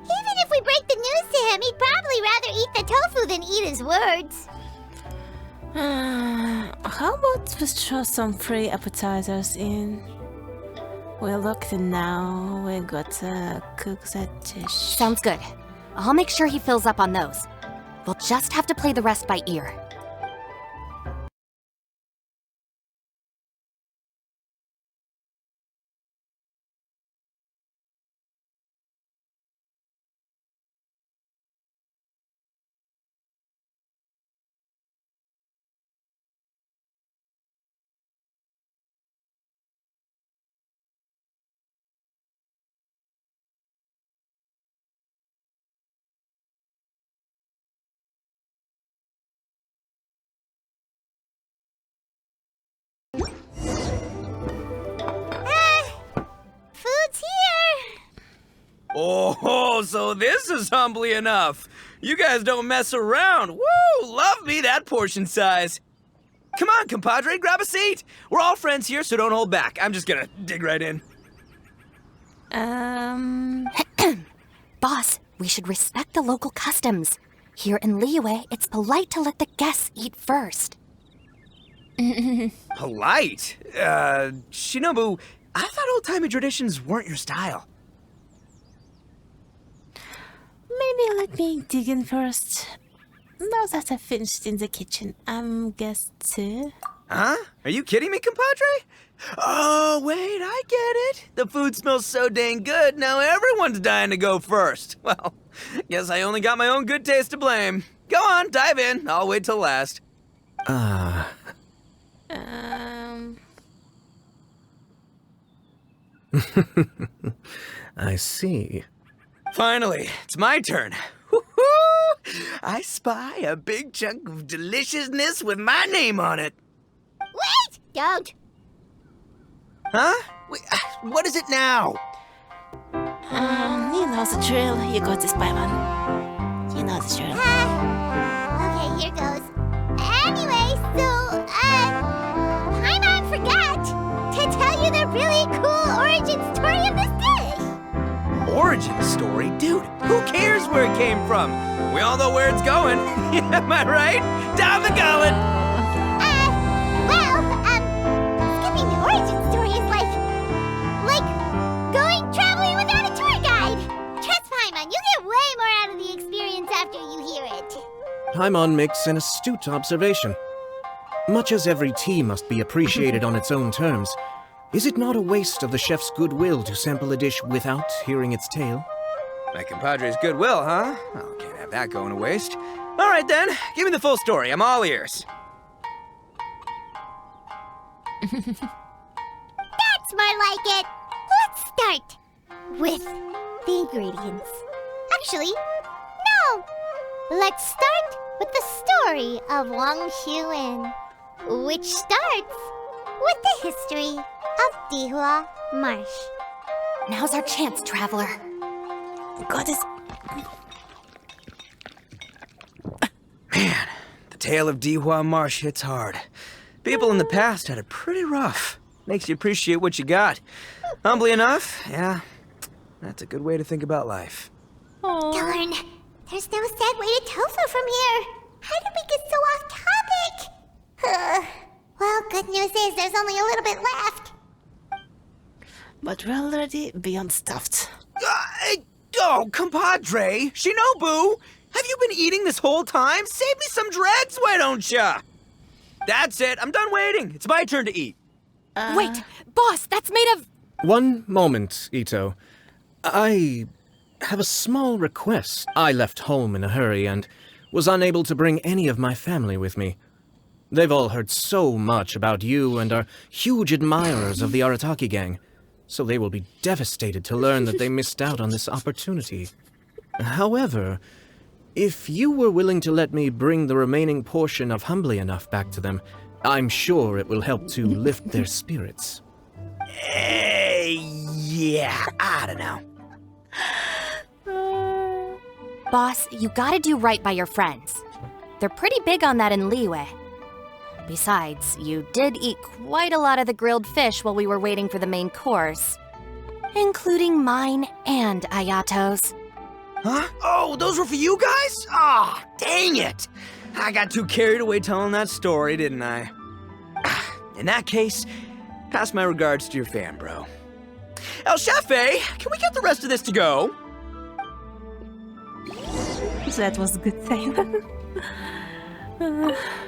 Even if we break the news to him, he'd probably rather eat the tofu than eat his words. How about we throw some free appetizers in? We're locked in now. We gotta cook that dish. Sounds good. I'll make sure he fills up on those. We'll just have to play the rest by ear. Food's here. Oh, so this is humbly enough. You guys don't mess around. Woo, love me that portion size. Come on, compadre, grab a seat. We're all friends here, so don't hold back. I'm just gonna dig right in. Boss, we should respect the local customs. Here in Liyue, it's polite to let the guests eat first. Polite? Shinobu, I thought old-timey traditions weren't your style. Maybe let me dig in first. Now that I've finished in the kitchen, I'm guest too. Huh? Are you kidding me, compadre? Oh, wait, I get it. The food smells so dang good, now everyone's dying to go first. Well, guess I only got my own good taste to blame. Go on, dive in. I'll wait till last. I see. Finally, it's my turn. Woo-hoo! I spy a big chunk of deliciousness with my name on it. Wait! Don't. Huh? Wait, what is it now? You know the drill. You got this, Paimon. You know the drill. Okay, here goes. Anyway, so, Paimon forgot to tell you the really cool origin story of this dish. Origin story? Dude, who cares where it came from? We all know where it's going. Am I right? Down the gullet! Paimon makes an astute observation. Much as every tea must be appreciated on its own terms, is it not a waste of the chef's goodwill to sample a dish without hearing its tale? My compadre's goodwill, huh? Well, can't have that going to waste. All right then, give me the full story. I'm all ears. That's more like it. Let's start with the ingredients. Actually, no. Let's start with the story of Wang Xuan, which starts with the history of Dihua Marsh. Now's our chance, traveler. Goddess. Man, the tale of Dihua Marsh hits hard. People in the past had it pretty rough. Makes you appreciate what you got. Humbly enough, yeah, that's a good way to think about life. Darn, there's no segue to tofu from here. How did we get so off topic? Well, good news is there's only a little bit left. But we're already beyond stuffed. Oh, compadre, Shinobu, have you been eating this whole time? Save me some dregs, why don't ya? That's it, I'm done waiting. It's my turn to eat. Wait, boss, that's made of... One moment, Ito. I have a small request. I left home in a hurry and was unable to bring any of my family with me. They've all heard so much about you and are huge admirers of the Arataki gang, so they will be devastated to learn that they missed out on this opportunity. However, if you were willing to let me bring the remaining portion of Humbly Enough back to them, I'm sure it will help to lift their spirits. Yeah, I don't know. Boss, you gotta do right by your friends. They're pretty big on that in Liyue. Besides, you did eat quite a lot of the grilled fish while we were waiting for the main course. Including mine and Ayato's. Huh? Oh, those were for you guys? Ah, dang it! I got too carried away telling that story, didn't I? In that case, pass my regards to your fan, bro. El Chefe, can we get the rest of this to go? That was a good thing.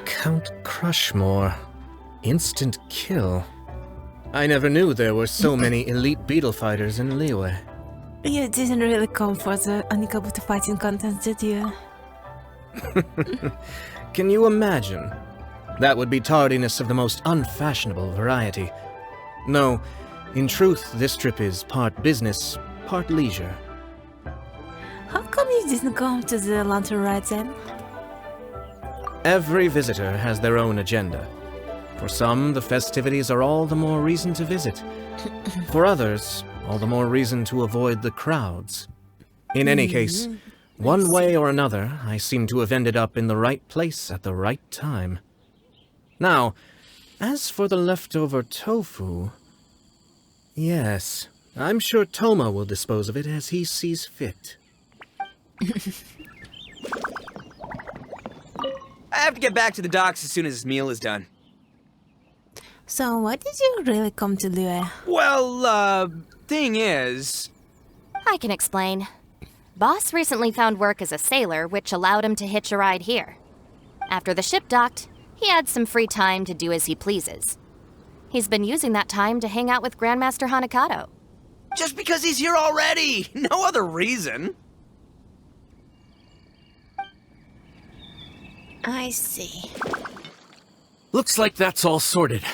Count Crushmore. Instant kill. I never knew there were so many elite beetle fighters in Liyue. You didn't really come for the Anikabuto fighting contest, did you? Can you imagine? That would be tardiness of the most unfashionable variety. No, in truth, this trip is part business, part leisure. How come you didn't come to the lantern ride then? Every visitor has their own agenda. For some, the festivities are all the more reason to visit. For others, all the more reason to avoid the crowds. In any case, one way or another, I seem to have ended up in the right place at the right time. Now, as for the leftover tofu... Yes, I'm sure Toma will dispose of it as he sees fit. I have to get back to the docks as soon as this meal is done. So why did you really come to Liyue? Well, thing is... I can explain. Boss recently found work as a sailor, which allowed him to hitch a ride here. After the ship docked, he had some free time to do as he pleases. He's been using that time to hang out with Grandmaster Hanakato. Just because he's here already! No other reason! I see. Looks like that's all sorted.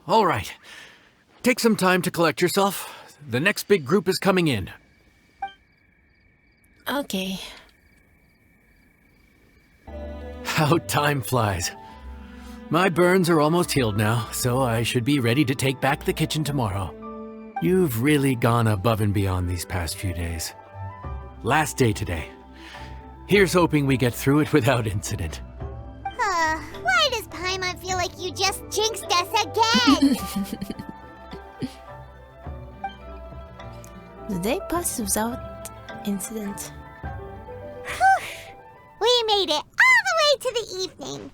All right. Take some time to collect yourself. The next big group is coming in. Okay. How time flies. My burns are almost healed now, so I should be ready to take back the kitchen tomorrow. You've really gone above and beyond these past few days. Last day today. Here's hoping we get through it without incident. Why does Paimon feel like you just jinxed us again? The day passed without incident. We made it all the way to the evening.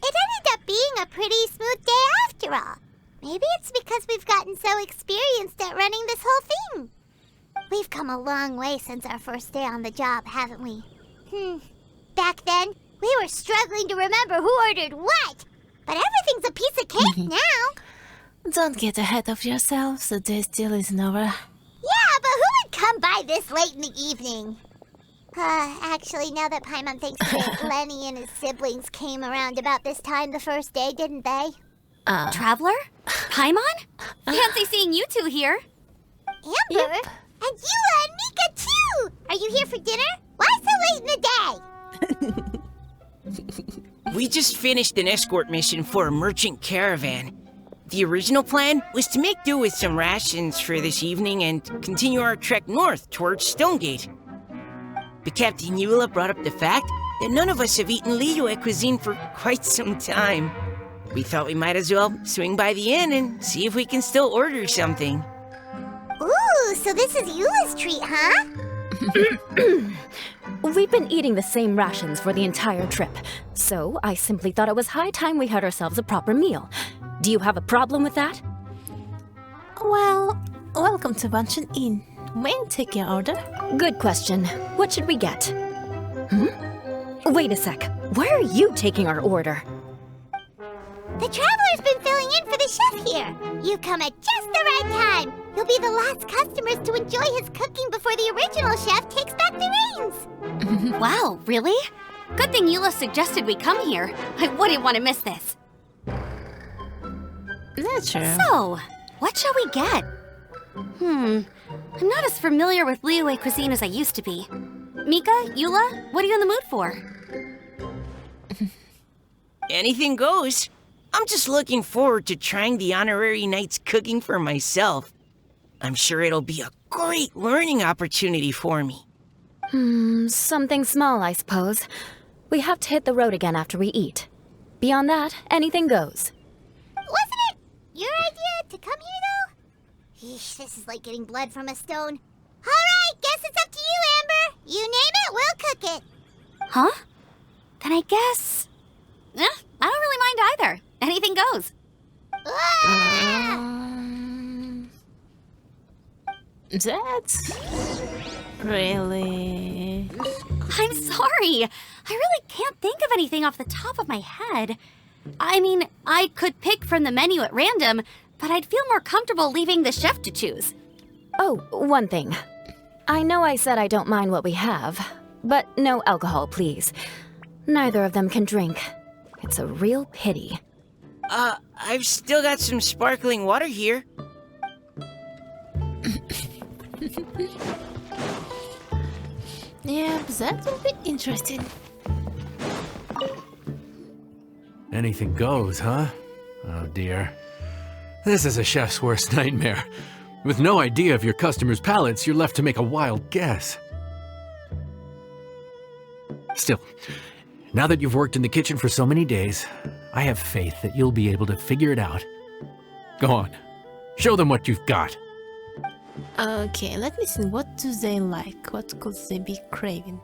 It ended up being a pretty smooth day after all. Maybe it's because we've gotten so experienced at running this whole thing. We've come a long way since our first day on the job, haven't we? Back then, We were struggling to remember who ordered what. But everything's a piece of cake now. Don't get ahead of yourself, the day still isn't over. Yeah, but who would come by this late in the evening? Actually, now that Paimon thinks of it, Lenny and his siblings came around about this time the first day, didn't they? Traveler? Paimon? Fancy seeing you two here. Amber? And Eula and Mika, too! Are you here for dinner? Why so late in the day? We just finished an escort mission for a merchant caravan. The original plan was to make do with some rations for this evening and continue our trek north towards Stonegate. But Captain Eula brought up the fact that none of us have eaten Liyue cuisine for quite some time. We thought we might as well swing by the inn and see if we can still order something. Ooh, so this is Eula's treat, huh? We've been eating the same rations for the entire trip, so I simply thought it was high time we had ourselves a proper meal. Do you have a problem with that? Well, welcome to Genshin Inn. May I take your order? Good question. What should we get? Wait a sec. Why are you taking our order? The Traveler's been filling in for the chef here. You come at just the right time. You'll be the last customers to enjoy his cooking before the original chef takes back the reins. Wow, really? Good thing Eula suggested we come here. I wouldn't want to miss this. That's true. So, what shall we get? I'm not as familiar with Liyue cuisine as I used to be. Mika, Eula, what are you in the mood for? Anything goes. I'm just looking forward to trying the honorary knight's cooking for myself. I'm sure it'll be a great learning opportunity for me. Something small, I suppose. We have to hit the road again after we eat. Beyond that, anything goes. Wasn't it your idea to come here, though? Yeesh, this is like getting blood from a stone. All right, guess it's up to you, Amber. You name it, we'll cook it. Huh? Then I guess... I don't really mind either. Anything goes. That's... really... I'm sorry. I really can't think of anything off the top of my head. I mean, I could pick from the menu at random, but I'd feel more comfortable leaving the chef to choose. Oh, one thing. I know I said I don't mind what we have, but no alcohol, please. Neither of them can drink. It's a real pity. I've still got some sparkling water here. Yeah, that will be interesting. Anything goes, huh? Oh dear. This is a chef's worst nightmare. With no idea of your customers' palates, you're left to make a wild guess. Still, now that you've worked in the kitchen for so many days, I have faith that you'll be able to figure it out. Go on, show them what you've got. Okay, let me see. What do they like? What could they be craving?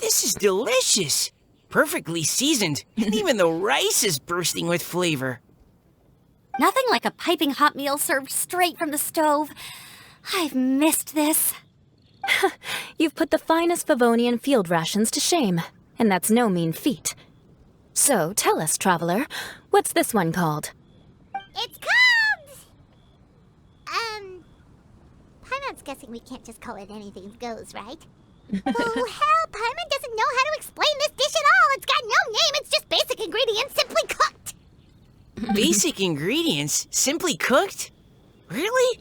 This is delicious. Perfectly seasoned, and even the rice is bursting with flavor. Nothing like a piping hot meal served straight from the stove. I've missed this. You've put the finest Favonian field rations to shame, and that's no mean feat. So, tell us, Traveler, what's this one called? It's called... Paimon's guessing we can't just call it anything goes, right? Oh, hell, Paimon doesn't know how to explain this dish at all. It's got no name, it's just basic ingredients simply cooked. Basic ingredients? Simply cooked? Really?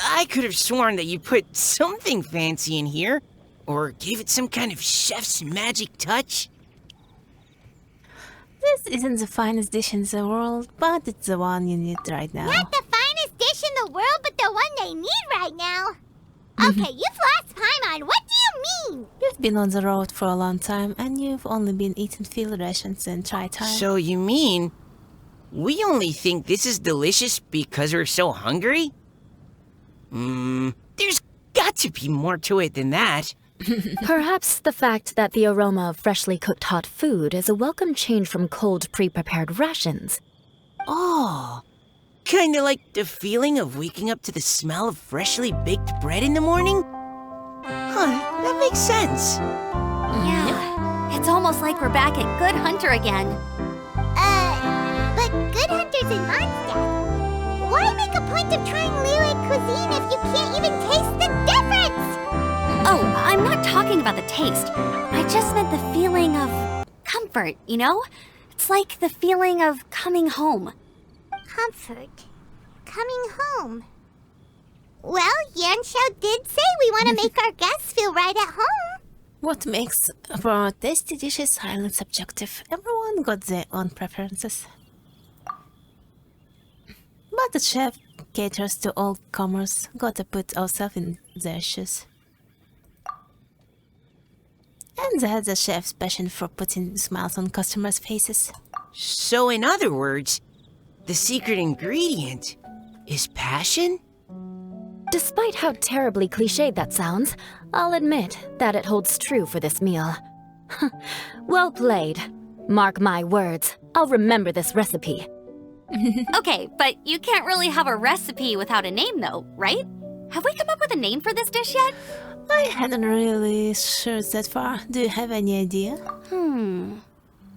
I could have sworn that you put something fancy in here, or gave it some kind of chef's magic touch. This isn't the finest dish in the world, but it's the one you need right now. Not the finest dish in the world, but the one they need right now. Okay, you've lost Paimon. What do you mean? You've been on the road for a long time, and you've only been eating field rations and try time. So you mean we only think this is delicious because we're so hungry? There's got to be more to it than that. Perhaps the fact that the aroma of freshly cooked hot food is a welcome change from cold, pre-prepared rations. Oh, kinda like the feeling of waking up to the smell of freshly baked bread in the morning? Huh, that makes sense. Yeah, it's almost like we're back at Good Hunter again. But Good Hunter's in Mondstadt. Why make a point of trying Liyue cuisine if you can't even taste the difference? Oh, I'm not talking about the taste. I just meant the feeling of comfort, you know? It's like the feeling of coming home. Comfort. Coming home. Well, Yanxiao did say we want to make our guests feel right at home. What makes for tasty dishes highly subjective? Everyone got their own preferences. But the chef caters to all comers. Gotta put ourselves in their shoes. And that's the chef's passion for putting smiles on customers' faces. So in other words, the secret ingredient is passion? Despite how terribly cliched that sounds, I'll admit that it holds true for this meal. Well played. Mark my words, I'll remember this recipe. Okay, but you can't really have a recipe without a name though, right? Have we come up with a name for this dish yet? I hadn't really searched that far. Do you have any idea?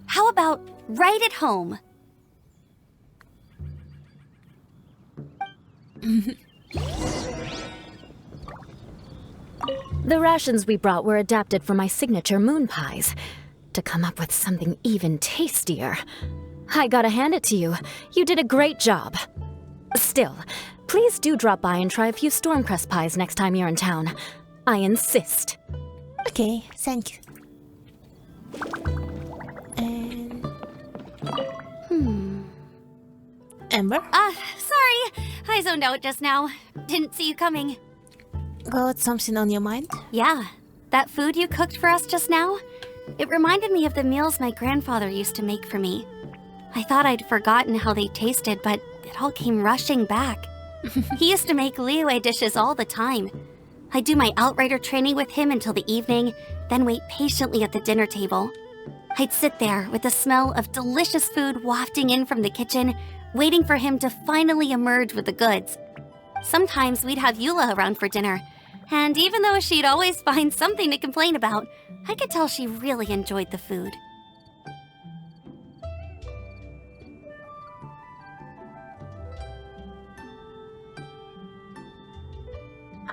How about right at home? The rations we brought were adapted for my signature moon pies. To come up with something even tastier. I gotta hand it to you. You did a great job. Still, please do drop by and try a few Stormcrest pies next time you're in town. I insist. Okay, thank you. And... Ember? Sorry. I zoned out just now. Didn't see you coming. Got something on your mind? Yeah, that food you cooked for us just now, it reminded me of the meals my grandfather used to make for me. I thought I'd forgotten how they tasted, but it all came rushing back. He used to make Liyue dishes all the time. I'd do my outrider training with him until the evening, then wait patiently at the dinner table. I'd sit there with the smell of delicious food wafting in from the kitchen, waiting for him to finally emerge with the goods. Sometimes we'd have Eula around for dinner, and even though she'd always find something to complain about, I could tell she really enjoyed the food.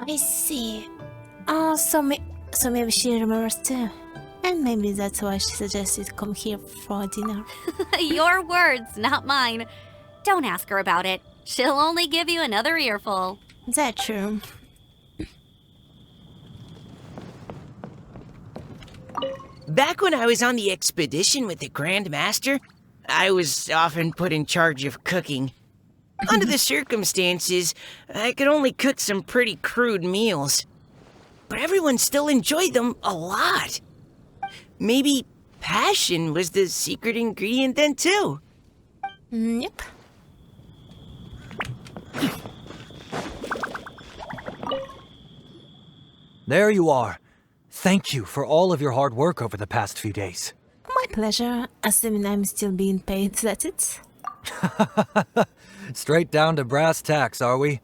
I see. So maybe she remembers too. And maybe that's why she suggested come here for dinner. Your words, not mine. Don't ask her about it. She'll only give you another earful. That's true. Back when I was on the expedition with the Grand Master, I was often put in charge of cooking. Under the circumstances, I could only cook some pretty crude meals. But everyone still enjoyed them a lot. Maybe passion was the secret ingredient then too. Yep. There you are. Thank you for all of your hard work over the past few days. My pleasure, assuming I'm still being paid, that's it? Straight down to brass tacks, are we?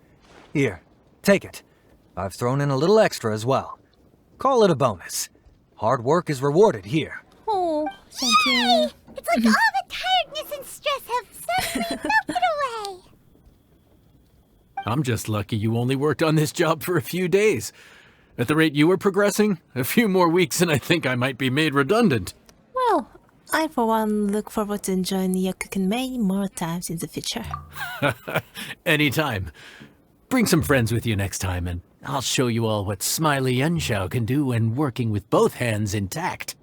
Here, take it. I've thrown in a little extra as well. Call it a bonus. Hard work is rewarded here. Oh, thank you. It's like all the tiredness and stress have suddenly melted away. I'm just lucky you only worked on this job for a few days. At the rate you were progressing, a few more weeks and I think I might be made redundant. Well, I for one look forward to enjoying your cooking many more times in the future. Anytime. Bring some friends with you next time and I'll show you all what Smiley Yenshao can do when working with both hands intact.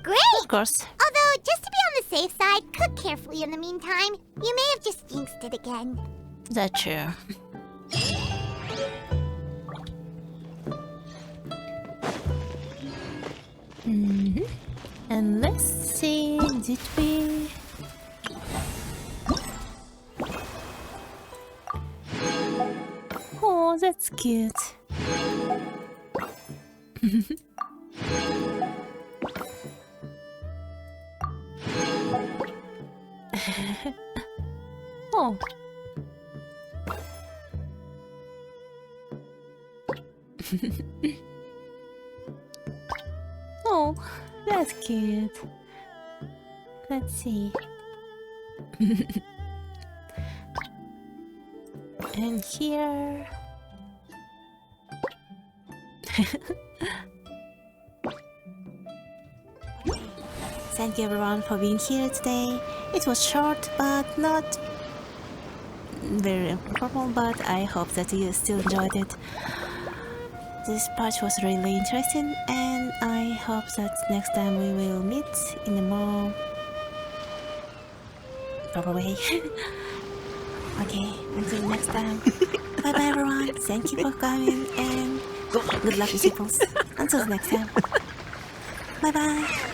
Great! Of course. Although, just to be on the safe side, cook carefully in the meantime. You may have just jinxed it again. That's true. And let's see, did we... That's cute. Oh. Oh, that's cute. Let's see. And here. Thank you everyone for being here today. It was short but not very informal, but I hope that you still enjoyed it. This part was really interesting, and I hope that next time we will meet in a more proper way. Okay, until next time. Bye bye everyone. Thank you for coming, and good luck with peoples. Until next time. Bye bye.